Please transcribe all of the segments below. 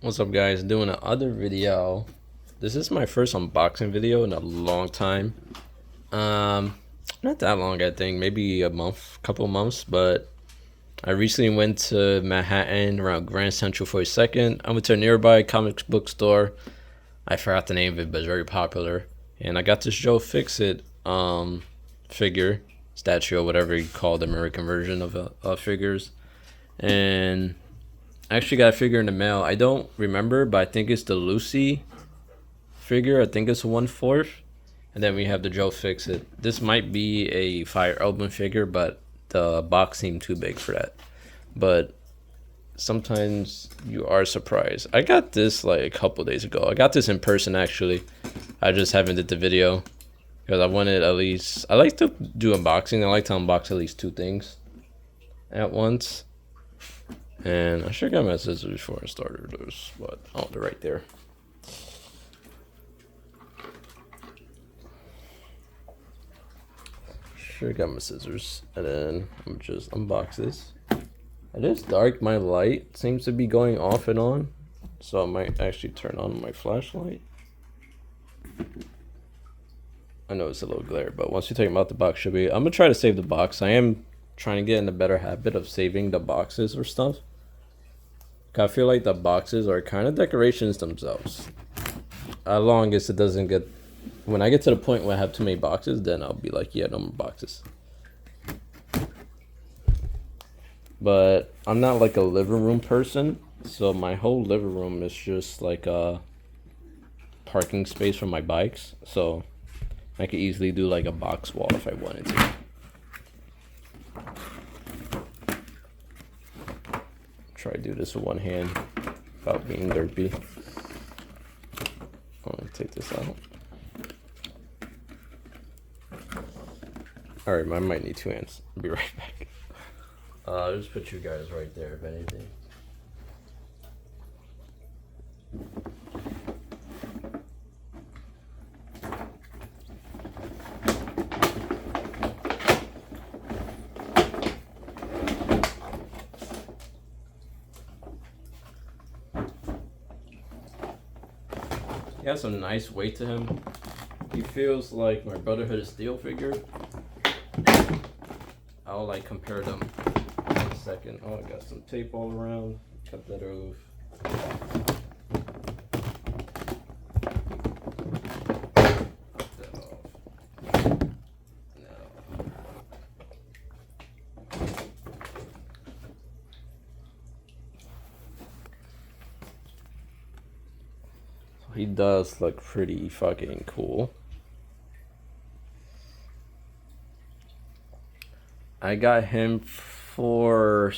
What's up, guys? Doing another video. This is my first unboxing video in a long time. Not that long, I think, maybe a month, couple months, but I recently went to Manhattan around Grand Central for a second. I went to a nearby comic book store. I forgot the name of it, but it's very popular. And I got this Joe Fix-It figure, statue, or whatever you call the American version of figures. And I actually got a figure in the mail. I don't remember, but I think it's the Lucy figure. I think it's 1/4. And then we have the Joe Fix-It. This might be a Fire Emblem figure, but the box seemed too big for that. But sometimes you are surprised. I got this like a couple days ago. I got this in person, actually. I just haven't did the video because I wanted at least... I like to do unboxing. I like to unbox at least 2 things at once. And I should have got my scissors before I started this, but oh, they're right there. Should have got my scissors, and then I'm just unbox this. It is dark. My light seems to be going off and on, so I might actually turn on my flashlight. I know it's a little glare, but once you take them out, the box should be. I'm gonna try to save the box. I am trying to get in a better habit of saving the boxes or stuff. I feel like the boxes are kind of decorations themselves. As long as it doesn't get... When I get to the point where I have too many boxes, then I'll be like, yeah, no more boxes. But I'm not like a living room person, so my whole living room is just like a parking space for my bikes. So I could easily do like a box wall if I wanted to. Try to do this with one hand without being derpy. I'm gonna take this out. Alright, I might need 2 hands. I'll be right back. I'll just put you guys right there if anything. He has some nice weight to him. He feels like my Brotherhood of Steel figure. I'll like compare them in a second. Oh, I got some tape all around. Cut that off. He does look pretty fucking cool. I got him for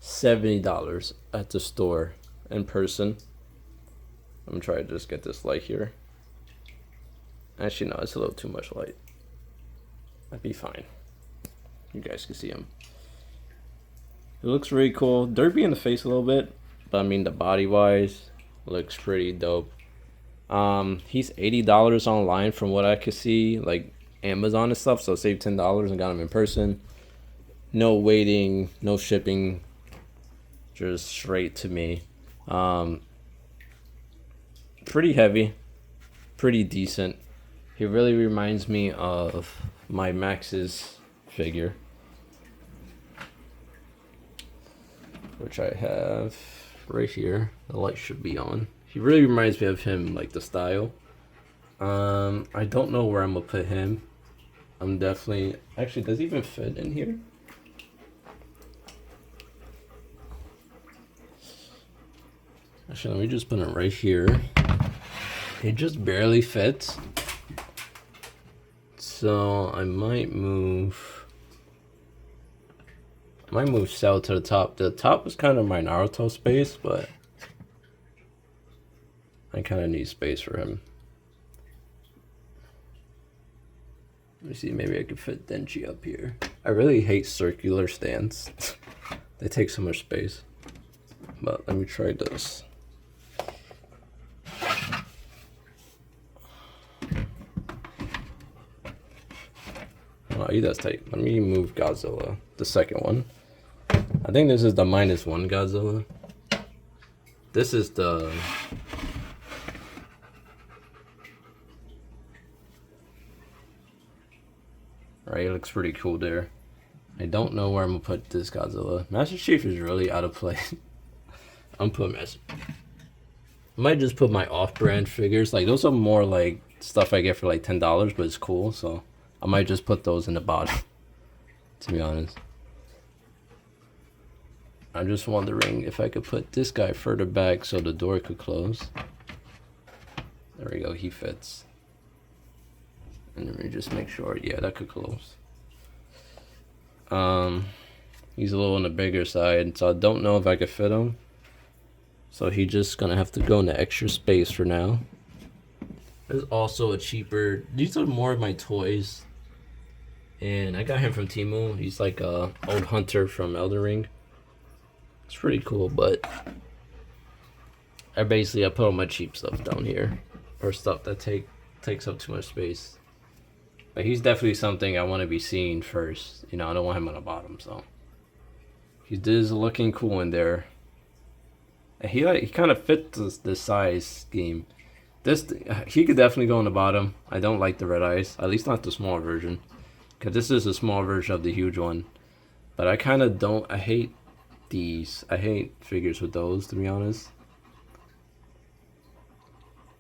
$70 at the store in person. I'm gonna try to just get this light here. Actually, no, it's a little too much light. I'd be fine. You guys can see him. It looks really cool. Derpy in the face a little bit, but I mean the body wise looks pretty dope. He's $80 online from what I could see, like Amazon and stuff, so I saved $10 and got him in person. No waiting, no shipping, just straight to me. Pretty heavy, pretty decent. He really reminds me of my Max's figure, which I have right here. The light should be on. He really reminds me of him, like the style. I don't know where I'm gonna put him. I'm definitely... Actually, does he even fit in here? Actually, let me just put him right here. He just barely fits. So I might move... Cell to the top. The top is kind of my Naruto space, but I kind of need space for him. Let me see, maybe I could fit Denji up here. I really hate circular stands. They take so much space. But let me try this. Oh, he does tight. Let me move Godzilla, the second one. I think this is the -1 Godzilla. This is the right. It looks pretty cool there. I don't know where I'm gonna put this Godzilla. Master Chief is really out of place. I'm putting Master. I might just put my off-brand figures. Like those are more like stuff I get for like $10, but it's cool. So I might just put those in the bottom. To be honest, I'm just wondering if I could put this guy further back so the door could close. There we go. He fits. And let me just make sure. Yeah, that could close. He's a little on the bigger side, so I don't know if I could fit him. So he's just gonna have to go into extra space for now. There's also a cheaper. These are more of my toys, and I got him from Temu. He's like a old hunter from Elden Ring. It's pretty cool, but I put all my cheap stuff down here, or stuff that takes up too much space. But he's definitely something I want to be seeing first. You know, I don't want him on the bottom, so he is looking cool in there. And he kind of fits the size scheme. He could definitely go on the bottom. I don't like the red eyes, at least not the small version, because this is a small version of the huge one. But I kind of don't. I hate these. I hate figures with those, to be honest.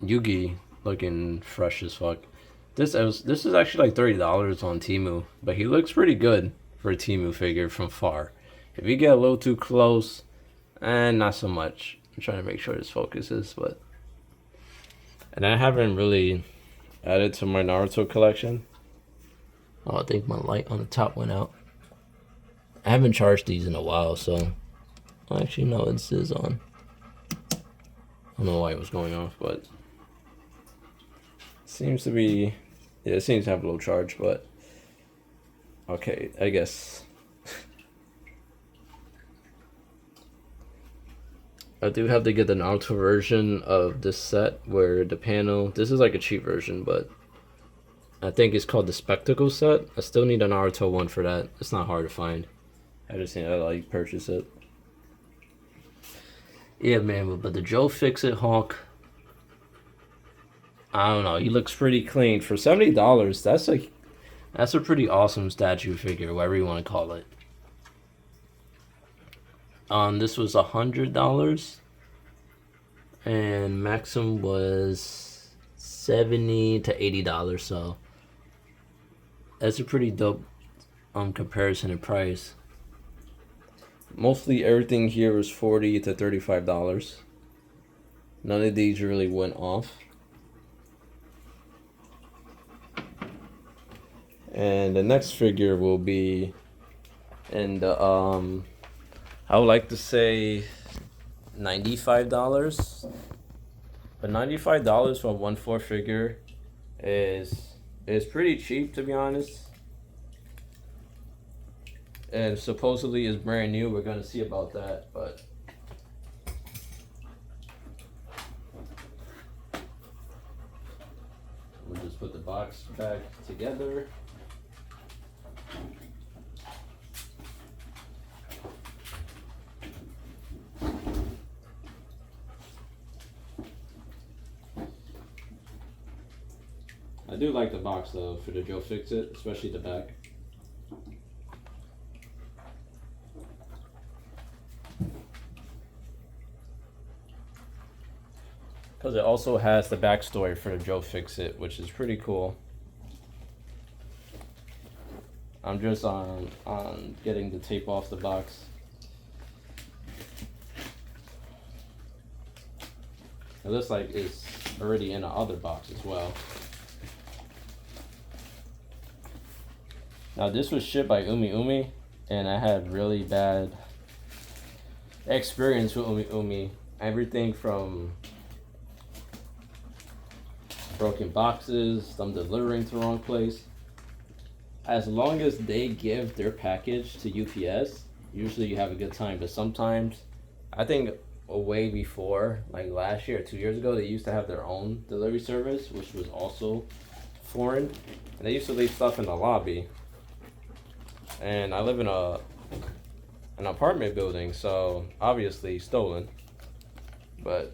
Yugi looking fresh as fuck. This is actually like $30 on Temu, but he looks pretty good for a Temu figure from far. If you get a little too close, and not so much. I'm trying to make sure this focuses, but. And I haven't really added to my Naruto collection. Oh, I think my light on the top went out. I haven't charged these in a while, so. Actually, no, it is on. I don't know why it was going off, but. Seems to be. Yeah, it seems to have a low charge, but. Okay, I guess. I do have to get the Naruto version of this set where the panel. This is like a cheap version, but I think it's called the Spectacle set. I still need a Naruto one for that. It's not hard to find. I just need to like purchase it. Yeah, man, but the Joe Fix-It Hawk. I don't know. He looks pretty clean for $70. That's a pretty awesome statue figure, whatever you want to call it. This was $100, and Maxim was $70 to $80. So that's a pretty dope comparison in price. Mostly everything here was $40 to $35. None of these really went off. And the next figure will be in the I would like to say $95, but $95 for a 1/4 figure is pretty cheap, to be honest. And supposedly is brand new. We're gonna see about that, but we'll just put the box back together. I do like the box though for the Joe Fix-It, especially the back. Because it also has the backstory for the Joe Fix-It, which is pretty cool. I'm just on getting the tape off the box. It looks like it's already in the other box as well. Now this was shipped by Umi Umi, and I had really bad experience with Umi Umi. Everything from broken boxes, them delivering to the wrong place. As long as they give their package to UPS, usually you have a good time. But sometimes, I think way before, like last year or 2 years ago, they used to have their own delivery service, which was also foreign. And they used to leave stuff in the lobby. And I live in an apartment building, so obviously stolen. but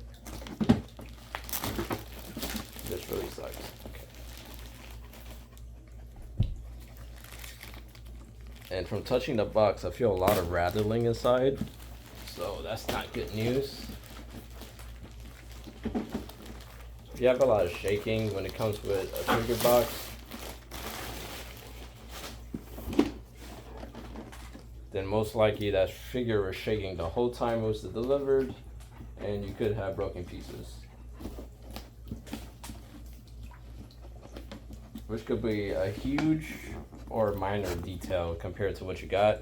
this really sucks. Okay. And from touching the box, I feel a lot of rattling inside, so that's not good news. If you have a lot of shaking when it comes with a figure box, then most likely that figure was shaking the whole time it was delivered, and you could have broken pieces. Which could be a huge or minor detail compared to what you got.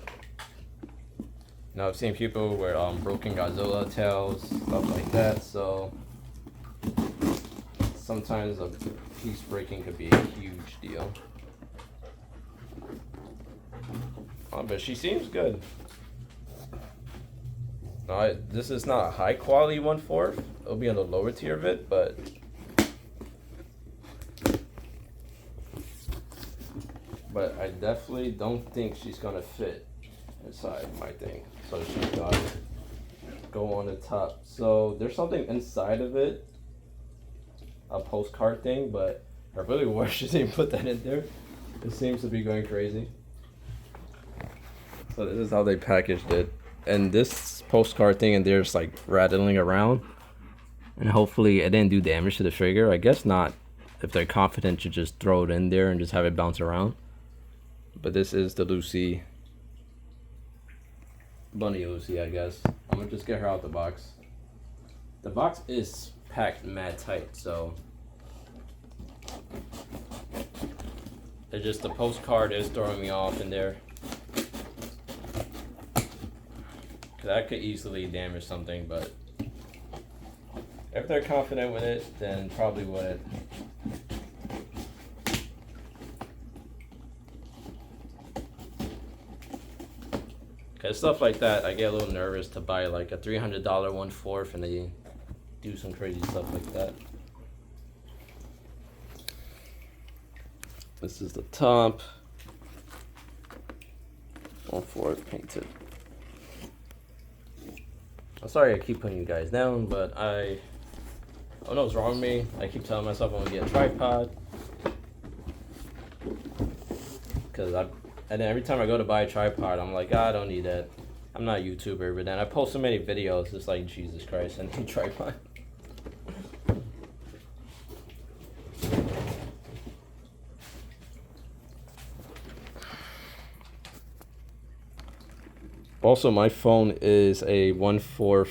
Now I've seen people with broken Godzilla tails, stuff like that, so sometimes a piece breaking could be a huge deal. Oh, but she seems good. No, this is not a high quality 1/4. It'll be on the lower tier of it, but I definitely don't think she's gonna fit inside my thing. So she's got to go on the top. So there's something inside of it, a postcard thing, but I really wish she didn't put that in there. It seems to be going crazy. So this is how they packaged it. And this postcard thing in there is like rattling around. And hopefully it didn't do damage to the figure. I guess not, if they're confident to just throw it in there and just have it bounce around. But this is the Lucy. Bunny Lucy, I guess. I'm gonna just get her out the box. The box is packed mad tight, so it's just the postcard is throwing me off in there. That could easily damage something, but if they're confident with it, then probably wouldn't. Cause stuff like that, I get a little nervous to buy like a $300 1/4 and they do some crazy stuff like that. This is the top. 1/4 painted. I'm sorry I keep putting you guys down, but I don't know what's wrong with me. I keep telling myself I'm gonna get a tripod. And then every time I go to buy a tripod, I'm like, I don't need that. I'm not a YouTuber, but then I post so many videos, it's like, Jesus Christ, I need a tripod. Also, my phone is a 1/4,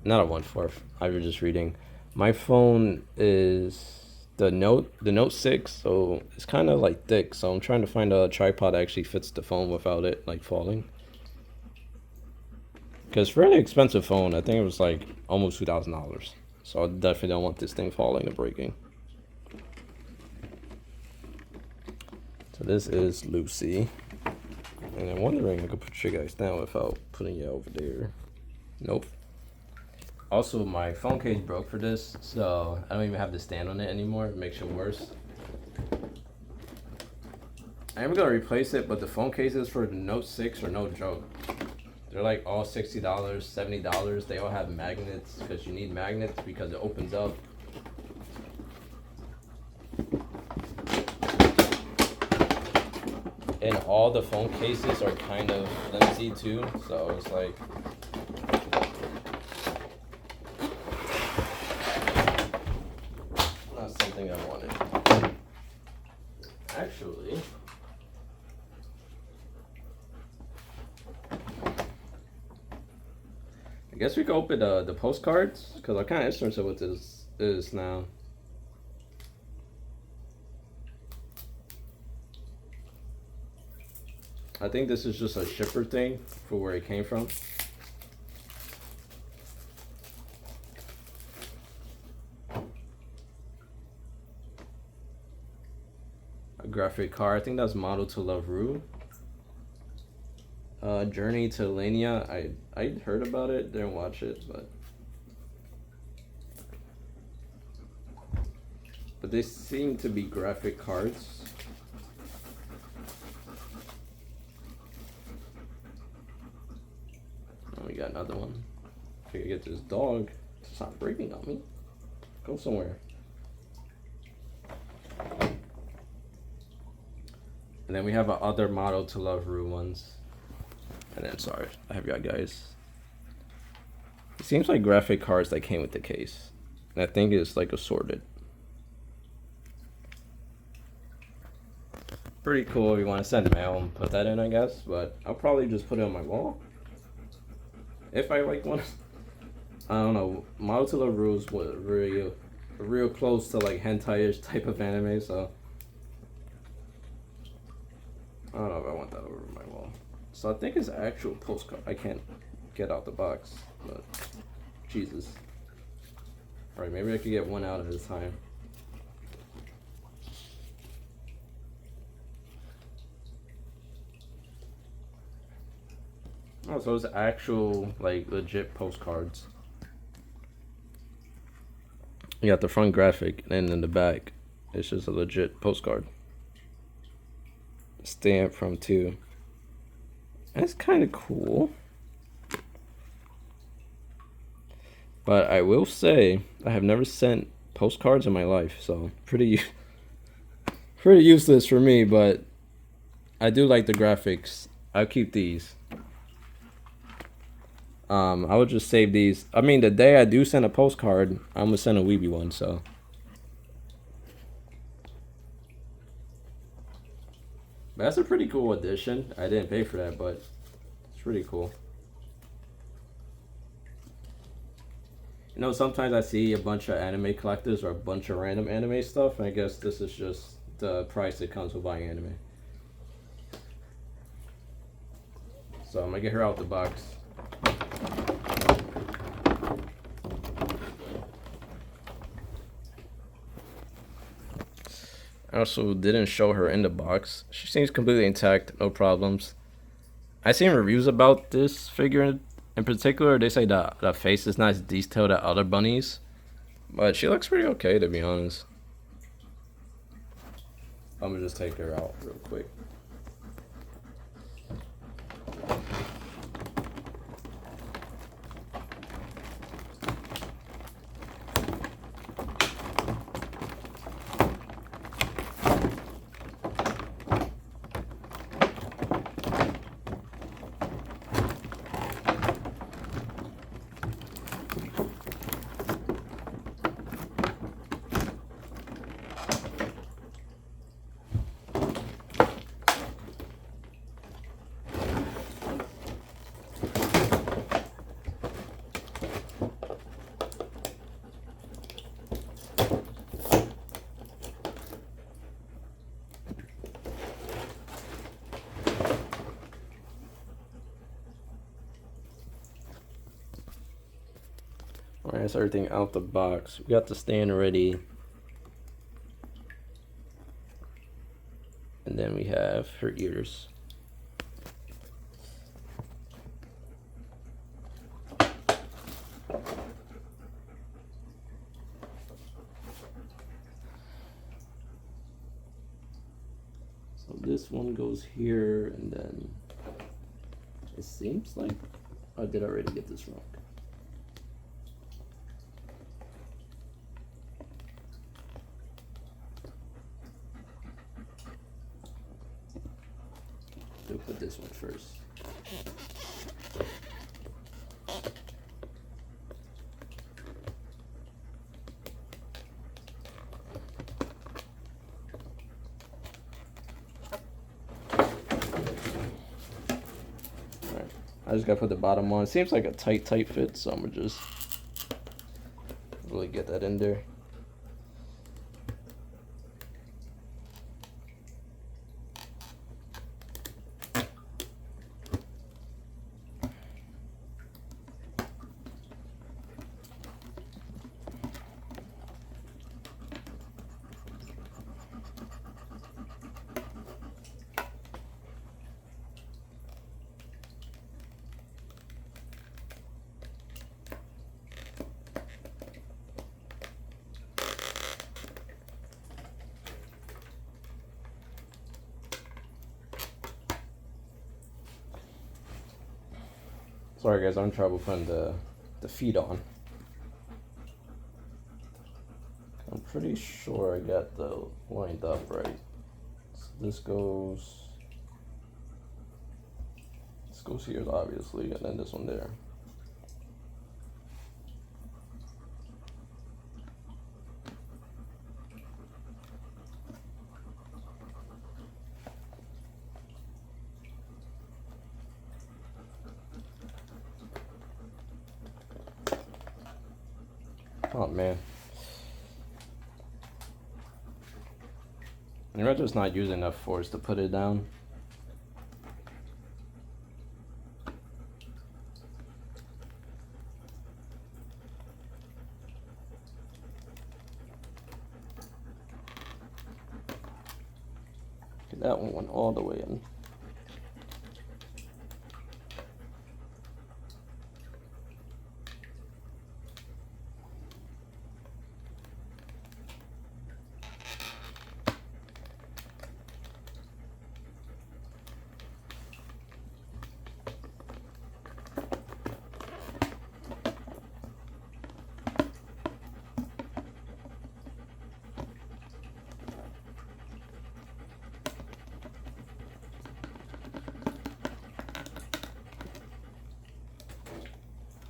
not a 1/4, I was just reading. My phone is the Note 6, so it's kind of like thick, so I'm trying to find a tripod that actually fits the phone without it like falling. Because it's a really expensive phone. I think it was like almost $2,000, so I definitely don't want this thing falling or breaking. So this is Lucy. And I'm wondering if I could put you guys down without putting you over there. Nope. Also, my phone case broke for this, so I don't even have the stand on it anymore. It makes it worse. I am gonna replace it, but the phone cases for the Note 6 are no joke. They're like all $60, $70. They all have magnets because you need magnets because it opens up. And all the phone cases are kind of flimsy too, so it's like not something I wanted. Actually, I guess we could open the postcards because I'm kind of interested what this is now. I think this is just a shipper thing for where it came from. A graphic card. I think that's Model to Love Rue. Journey to Lania. I heard about it, didn't watch it, but they seem to be graphic cards. Oh, we got another one. I could get this dog. Stop breaking on me. Go somewhere. And then we have other Model to Love Rue ones. And then, sorry, I have you guys. It seems like graphic cards that came with the case. And I think it's like assorted. Pretty cool if you want to send mail and put that in, I guess. But I'll probably just put it on my wall. If I like one. I don't know. Model to Love Rue is real close to like hentai-ish type of anime, so I don't know if I want that over my wall. So I think it's actual postcard. I can't get out the box, but Jesus. Alright, maybe I could get one out at a time. Oh, so it's actual, like, legit postcards. You got the front graphic, and then in the back, it's just a legit postcard. Stamp from 2. That's kind of cool. But I will say, I have never sent postcards in my life, so pretty useless for me, but I do like the graphics. I'll keep these. I would just save these. I mean, the day I do send a postcard, I'm gonna send a Weeby one, so. But that's a pretty cool addition. I didn't pay for that, but it's pretty cool. You know, sometimes I see a bunch of anime collectors or a bunch of random anime stuff, and I guess this is just the price that comes with buying anime. So I'm gonna get her out the box. I also didn't show her in the box. She seems completely intact, no problems. I seen reviews about this figure in particular. They say that the face is not as detailed as other bunnies, but she looks pretty okay, to be honest. I'm gonna just take her out real quick. Alright, that's everything out the box. We got the stand ready. And then we have her ears. So this one goes here, and then it seems like I did already get this wrong. We'll put this one first. Alright, I just gotta put the bottom on. It seems like a tight fit, so I'm gonna just really get that in there. Sorry guys, I'm in trouble putting the feet on. pretty sure I got the lined up right. So this goes here obviously, and then this one there. Oh man. You're just not using enough force to put it down. That one went all the way in.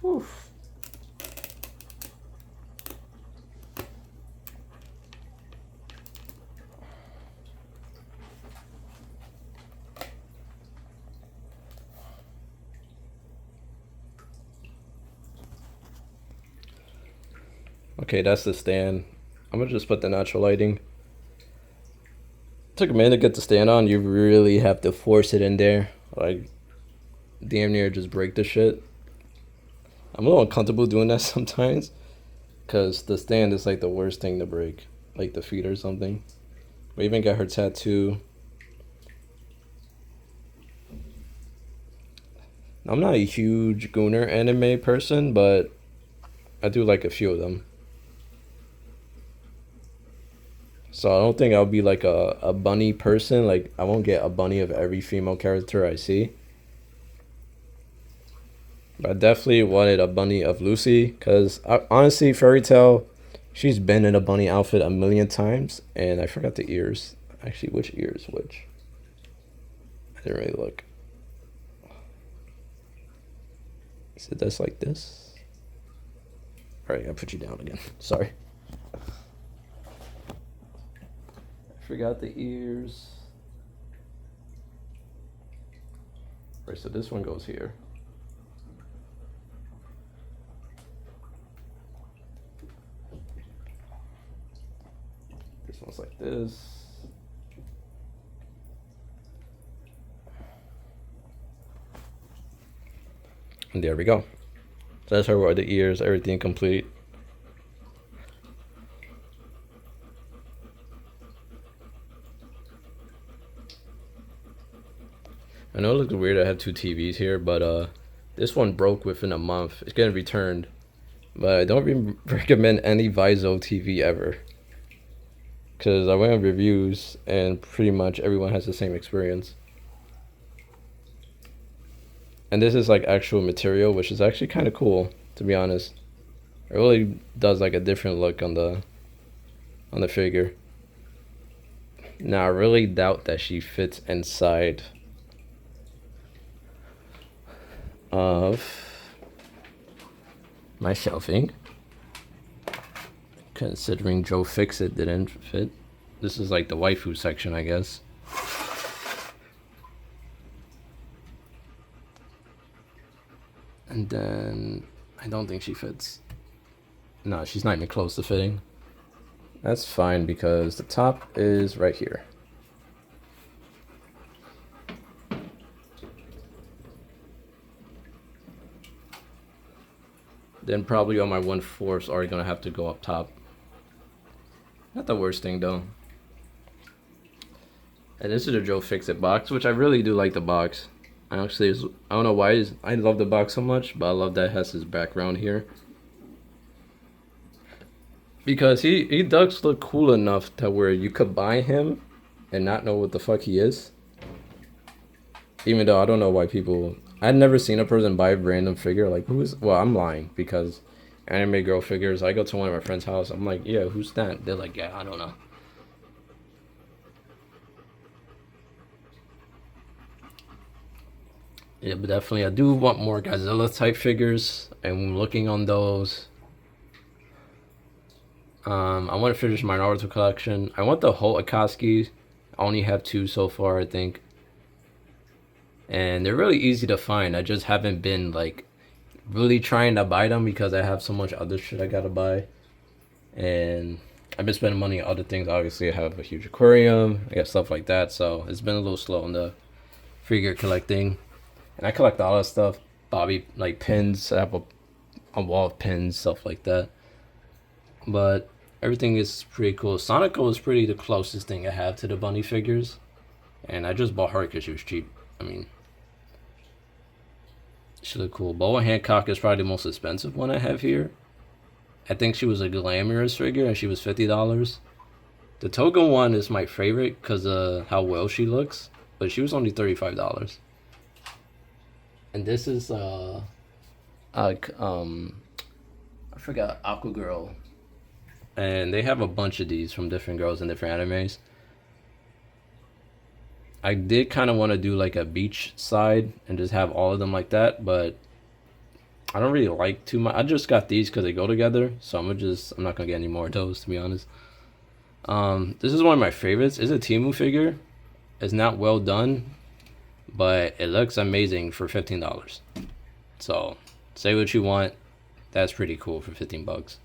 Oof. Okay, that's the stand. I'm gonna just put the natural lighting. Took a minute to get the stand on. You really have to force it in there. Like, damn near just break the shit. I'm a little uncomfortable doing that sometimes, because the stand is like the worst thing to break, like the feet or something. We even got her tattoo. I'm not a huge Gooner anime person, but I do like a few of them. So I don't think I'll be like a bunny person. Like, I won't get a bunny of every female character I see. But I definitely wanted a bunny of Lucy, because honestly, Fairy Tail, she's been in a bunny outfit a million times, and I forgot the ears. Actually, which ears? Which? I didn't really look. Is it just like this? Alright, I put you down again. Sorry. I forgot the ears. Right, so this one goes here. This one's like this. And there we go. So that's her, the ears, everything complete. I know it looks weird I have two TVs here, but this one broke within a month. It's getting returned. But I don't recommend any Viso TV ever, because I went on reviews and pretty much everyone has the same experience. And this is like actual material, which is actually kind of cool, to be honest. It really does like a different look on the figure. Now I really doubt that she fits inside of my shelving, considering Joe Fix-It didn't fit. This is like the waifu section, I guess. And then I don't think she fits. No, she's not even close to fitting. That's fine, because the top is right here. Then probably all my 1/4 are gonna have to go up top. Not the worst thing though. And this is a Joe Fix-It box, which I really do like the box. I don't know why I love the box so much, but I love that it has his background here. Because he does look cool enough to where you could buy him and not know what the fuck he is. Even though I don't know why people... I'd never seen a person buy a random figure like, well, I'm lying, because anime girl figures. I go to one of my friend's house. I'm like, yeah, who's that? They're like, yeah, I don't know. Yeah, but definitely, I do want more Godzilla type figures, and I'm looking on those. I want to finish my Naruto collection. I want the whole Akatsuki. I only have 2 so far, I think, and they're really easy to find. I just haven't been like really trying to buy them because I have so much other shit I gotta buy, and I've been spending money on other things. Obviously, I have a huge aquarium. I got stuff like that, so it's been a little slow on the figure collecting. And I collect all that stuff, Bobby, like pins. I have a wall of pins, stuff like that. But everything is pretty cool. Sonico is pretty the closest thing I have to the bunny figures, and I just bought her because she was cheap. I mean, she looked cool. Boa Hancock is probably the most expensive one I have here. I think she was a glamorous figure, and she was $50. The Toga one is my favorite because of how well she looks, but she was only $35. And this is I forgot, Aqua Girl, and they have a bunch of these from different girls in different animes. I did kind of want to do like a beach side and just have all of them like that, but I don't really like too much. I just got these because they go together, so I'm not gonna get any more of those, to be honest. This is one of my favorites. It's a Temu figure. It's not well done, but it looks amazing for $15. So say what you want. That's pretty cool for 15 bucks.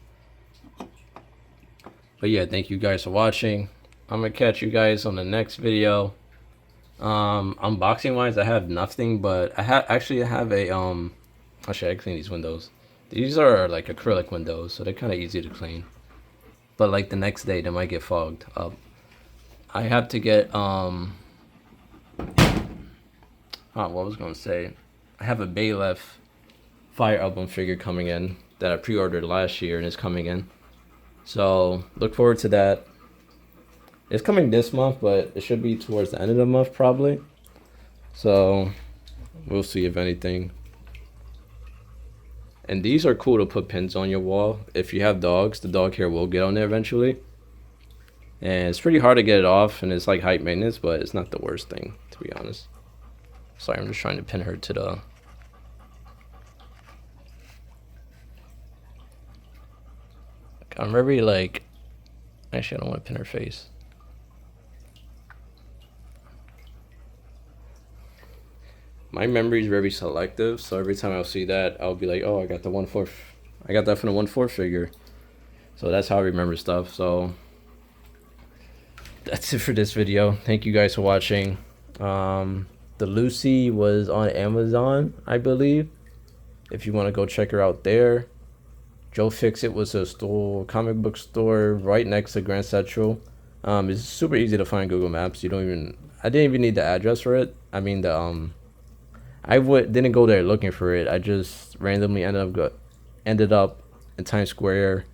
But yeah, thank you guys for watching. I'm gonna catch you guys on the next video. Unboxing wise, I have nothing, but I have a actually I clean these windows. These are like acrylic windows, so they're kind of easy to clean. But like the next day, they might get fogged up. I have to get what was I gonna say? I have a Baylef Fire Album figure coming in that I pre-ordered last year and it's coming in. So look forward to that. It's coming this month, but it should be towards the end of the month probably. So we'll see if anything. And these are cool to put pins on your wall. If you have dogs, the dog hair will get on there eventually. And it's pretty hard to get it off, and it's like height maintenance, but it's not the worst thing, to be honest. Sorry, I'm just trying to pin her to the... I'm very like... Actually, I don't want to pin her face. My memory is very selective, so every time I'll see that, I'll be like, oh, I got the 1/4. I got that from the 1/4 figure. So that's how I remember stuff. So that's it for this video. Thank you guys for watching. The Lucy was on Amazon, I believe. If you want to go check her out there. Joe Fix-It was a store, comic book store right next to Grand Central. It's super easy to find Google Maps. I didn't even need the address for it. I mean didn't go there looking for it. I just randomly ended up in Times Square,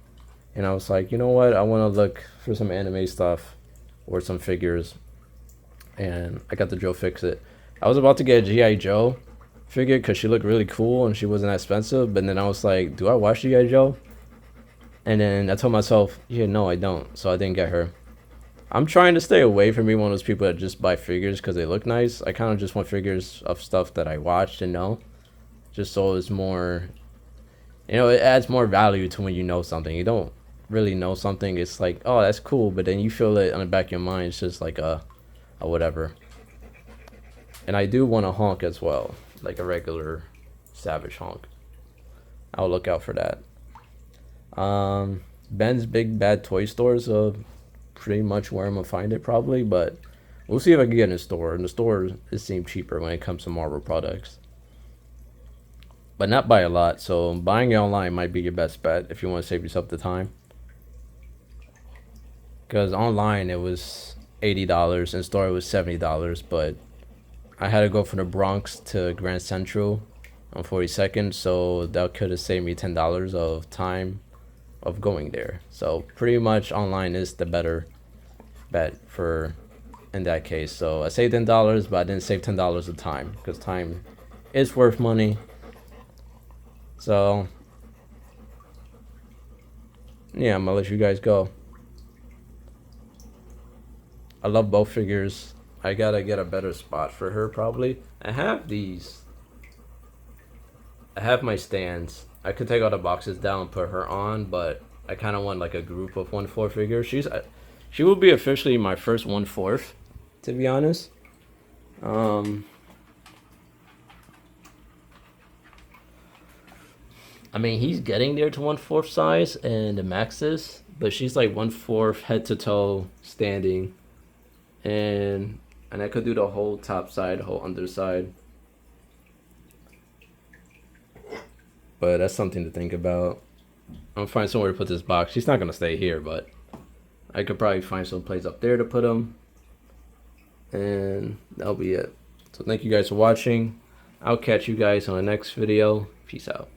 and I was like, you know what? I want to look for some anime stuff or some figures, and I got the Joe Fix-It. I was about to get a G.I. Joe figure because she looked really cool and she wasn't that expensive, but then I was like, do I watch G.I. Joe? And then I told myself, yeah, no, I don't, so I didn't get her. I'm trying to stay away from being one of those people that just buy figures because they look nice. I kind of just want figures of stuff that I watched and know. Just so it's more, it adds more value to when you know something. You don't really know something. It's like, oh, that's cool. But then you feel it on the back of your mind. It's just like a whatever. And I do want a honk as well. Like a regular Savage honk. I'll look out for that. Ben's Big Bad Toy Stores. Pretty much where I'm gonna find it probably, but we'll see if I can get in the store. In the store, it seems cheaper when it comes to Marvel products, but not by a lot. So buying it online might be your best bet if you want to save yourself the time. Because online it was $80, in store it was $70, but I had to go from the Bronx to Grand Central on 42nd, so that could have saved me $10 of time of going there. So pretty much online is the better bet for in that case. So I saved $10, but I didn't save $10 of time because time is worth money. So yeah, I'm gonna let you guys go. I love both figures. I gotta get a better spot for her probably. I have these. I have my stands. I could take all the boxes down and put her on, but I kind of want like a group of 1/4 figures. She will be officially my first 1/4, to be honest. Um, I mean, he's getting there to 1/4 size and the maxes, but she's like 1/4 head to toe standing, and I could do the whole top side, whole underside. But that's something to think about. I'm gonna find somewhere to put this box. She's not gonna stay here, but I could probably find some place up there to put them, and that'll be it. So thank you guys for watching. I'll catch you guys on the next video. Peace out.